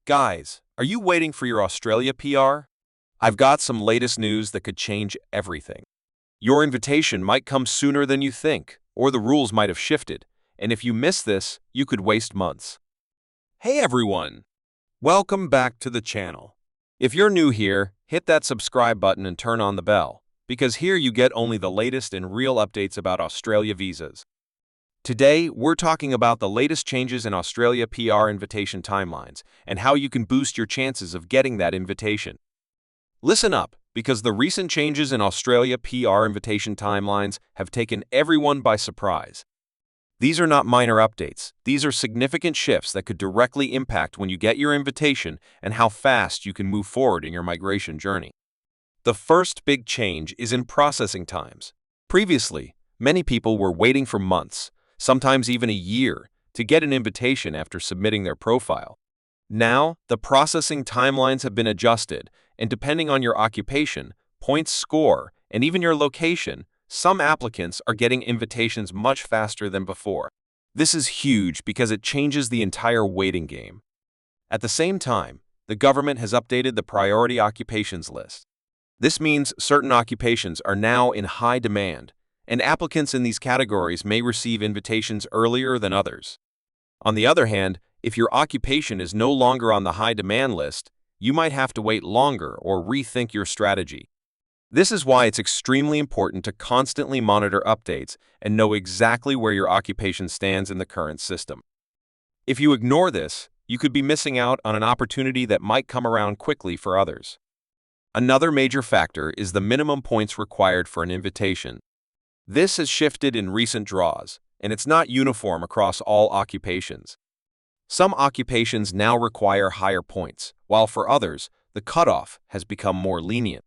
Guys, are you waiting for your Australia PR? I've got some latest news that could change everything. Your invitation might come sooner than you think, or the rules might have shifted, and if you miss this, you could waste months. Hey everyone! Welcome back to the channel. If you're new here, hit that subscribe button and turn on the bell, because here you get only the latest and real updates about Australia visas. Today, we're talking about the latest changes in Australia PR invitation timelines and how you can boost your chances of getting that invitation. Listen up, because the recent changes in Australia PR invitation timelines have taken everyone by surprise. These are not minor updates. These are significant shifts that could directly impact when you get your invitation and how fast you can move forward in your migration journey. The first big change is in processing times. Previously, many people were waiting for months, sometimes even a year, to get an invitation after submitting their profile. Now, the processing timelines have been adjusted, and depending on your occupation, points score, and even your location, some applicants are getting invitations much faster than before. This is huge because it changes the entire waiting game. At the same time, the government has updated the priority occupations list. This means certain occupations are now in high demand, and applicants in these categories may receive invitations earlier than others. On the other hand, if your occupation is no longer on the high demand list, you might have to wait longer or rethink your strategy. This is why it's extremely important to constantly monitor updates and know exactly where your occupation stands in the current system. If you ignore this, you could be missing out on an opportunity that might come around quickly for others. Another major factor is the minimum points required for an invitation. This has shifted in recent draws, and it's not uniform across all occupations. Some occupations now require higher points, while for others, the cutoff has become more lenient.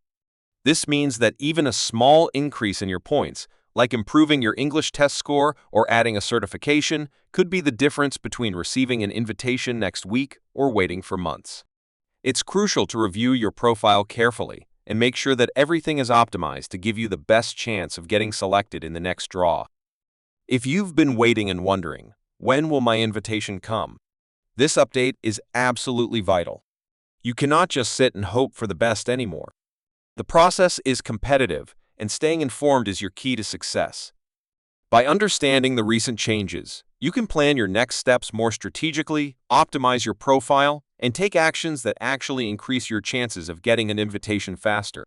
This means that even a small increase in your points, like improving your English test score or adding a certification, could be the difference between receiving an invitation next week or waiting for months. It's crucial to review your profile carefully and make sure that everything is optimized to give you the best chance of getting selected in the next draw. If you've been waiting and wondering, when will my invitation come? This update is absolutely vital. You cannot just sit and hope for the best anymore. The process is competitive, and staying informed is your key to success. By understanding the recent changes, you can plan your next steps more strategically, optimize your profile, and take actions that actually increase your chances of getting an invitation faster.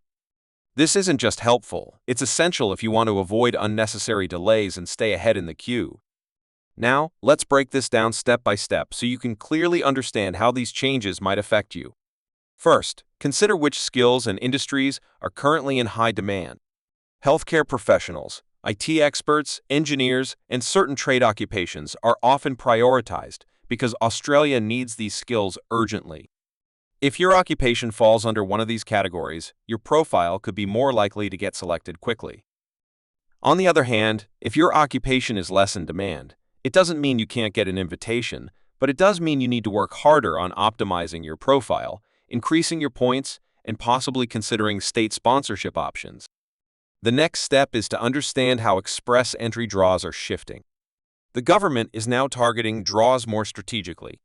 This isn't just helpful, it's essential if you want to avoid unnecessary delays and stay ahead in the queue. Now, let's break this down step by step so you can clearly understand how these changes might affect you. First, consider which skills and industries are currently in high demand. Healthcare professionals, IT experts, engineers, and certain trade occupations are often prioritized because Australia needs these skills urgently. If your occupation falls under one of these categories, your profile could be more likely to get selected quickly. On the other hand, if your occupation is less in demand, it doesn't mean you can't get an invitation, but it does mean you need to work harder on optimizing your profile, increasing your points, and possibly considering state sponsorship options. The next step is to understand how express entry draws are shifting. The government is now targeting draws more strategically.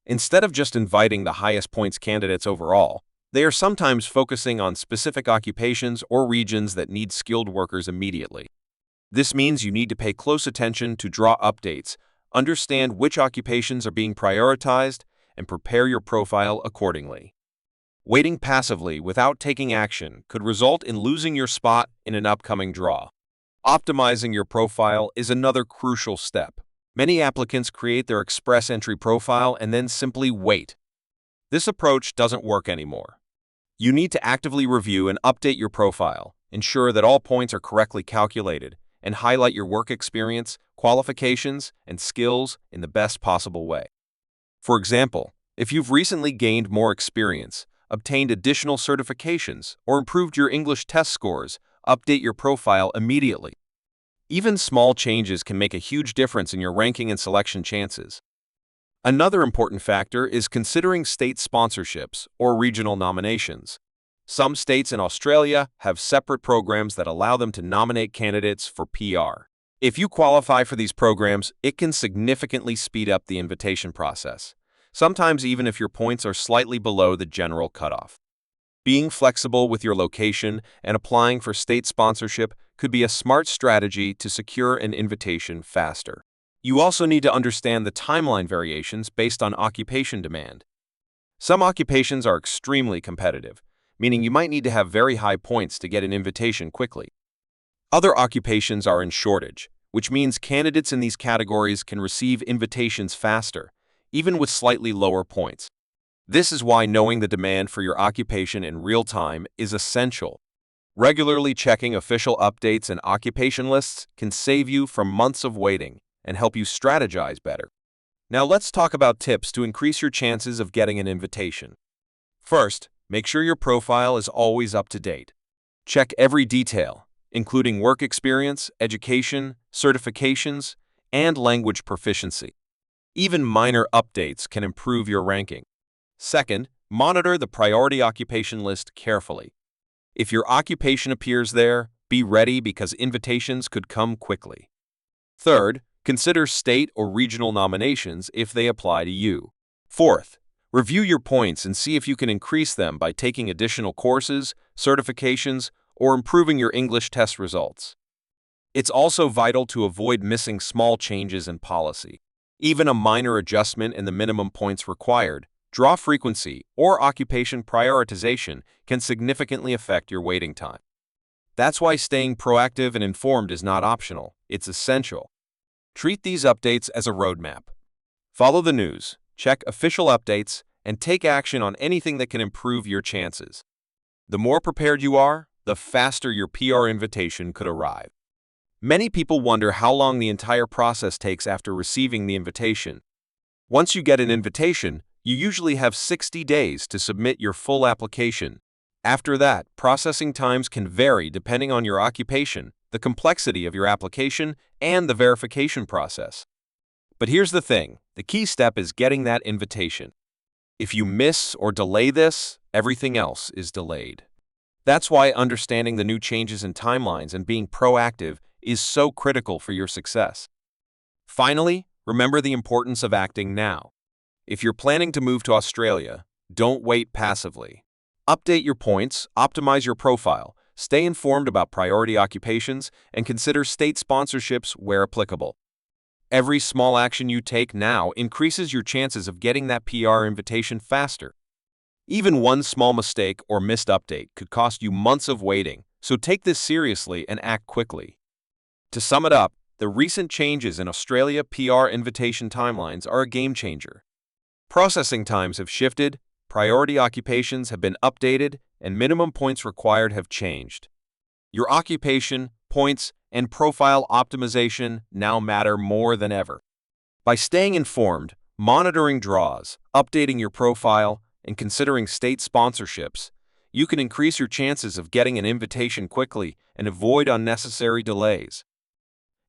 Instead of just inviting the highest points candidates overall, they are sometimes focusing on specific occupations or regions that need skilled workers immediately. This means you need to pay close attention to draw updates, understand which occupations are being prioritized, and prepare your profile accordingly. Waiting passively without taking action could result in losing your spot in an upcoming draw. Optimizing your profile is another crucial step. Many applicants create their express entry profile and then simply wait. This approach doesn't work anymore. You need to actively review and update your profile, ensure that all points are correctly calculated, and highlight your work experience, qualifications, and skills in the best possible way. For example, if you've recently gained more experience, obtained additional certifications, or improved your English test scores, update your profile immediately. Even small changes can make a huge difference in your ranking and selection chances. Another important factor is considering state sponsorships or regional nominations. Some states in Australia have separate programs that allow them to nominate candidates for PR. If you qualify for these programs, it can significantly speed up the invitation process. sometimes even if your points are slightly below the general cutoff. Being flexible with your location and applying for state sponsorship could be a smart strategy to secure an invitation faster. You also need to understand the timeline variations based on occupation demand. Some occupations are extremely competitive, meaning you might need to have very high points to get an invitation quickly. Other occupations are in shortage, which means candidates in these categories can receive invitations faster, even with slightly lower points. This is why knowing the demand for your occupation in real time is essential. Regularly checking official updates and occupation lists can save you from months of waiting and help you strategize better. Now let's talk about tips to increase your chances of getting an invitation. First, make sure your profile is always up to date. Check every detail, including work experience, education, certifications, and language proficiency. Even minor updates can improve your ranking. Second, monitor the priority occupation list carefully. If your occupation appears there, be ready because invitations could come quickly. Third, consider state or regional nominations if they apply to you. Fourth, review your points and see if you can increase them by taking additional courses, certifications, or improving your English test results. It's also vital to avoid missing small changes in policy. Even a minor adjustment in the minimum points required, draw frequency, or occupation prioritization can significantly affect your waiting time. That's why staying proactive and informed is not optional, it's essential. Treat these updates as a roadmap. Follow the news, check official updates, and take action on anything that can improve your chances. The more prepared you are, the faster your PR invitation could arrive. Many people wonder how long the entire process takes after receiving the invitation. Once you get an invitation, you usually have 60 days to submit your full application. After that, processing times can vary depending on your occupation, the complexity of your application, and the verification process. But here's the thing, the key step is getting that invitation. If you miss or delay this, everything else is delayed. That's why understanding the new changes in timelines and being proactive is so critical for your success. Finally, remember the importance of acting now. If you're planning to move to Australia, don't wait passively. Update your points, optimize your profile, stay informed about priority occupations, and consider state sponsorships where applicable. Every small action you take now increases your chances of getting that PR invitation faster. Even one small mistake or missed update could cost you months of waiting, so take this seriously and act quickly. To sum it up, the recent changes in Australia PR invitation timelines are a game changer. Processing times have shifted, priority occupations have been updated, and minimum points required have changed. Your occupation, points, and profile optimization now matter more than ever. By staying informed, monitoring draws, updating your profile, and considering state sponsorships, you can increase your chances of getting an invitation quickly and avoid unnecessary delays.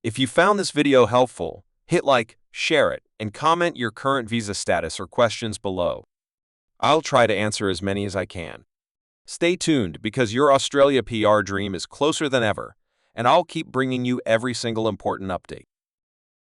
If you found this video helpful, hit like, share it, and comment your current visa status or questions below. I'll try to answer as many as I can. Stay tuned because your Australia PR dream is closer than ever, and I'll keep bringing you every single important update.